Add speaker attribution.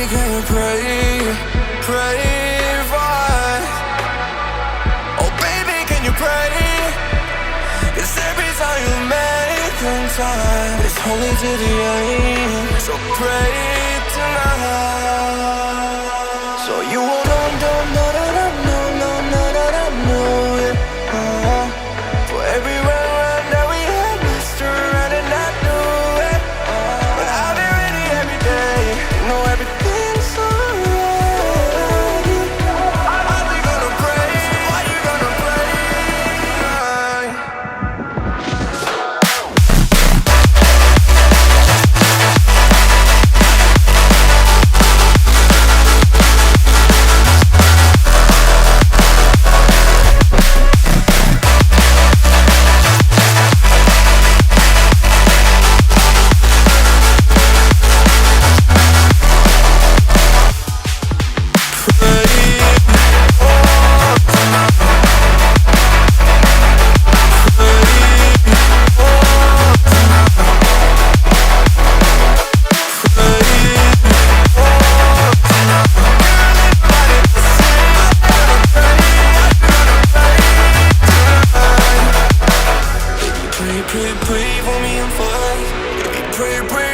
Speaker 1: can you pray, pray for us? Oh baby, can you pray? 'Cause every time you make time, it's only to the end. So pray tonight. So you won't know that I know it. For every round that we had, messed around and I knew it. But I've been ready every day, know everything's alright. Are we gonna pray? Are you gonna pray? Pray, pray, pray for me and fight. Pray, pray,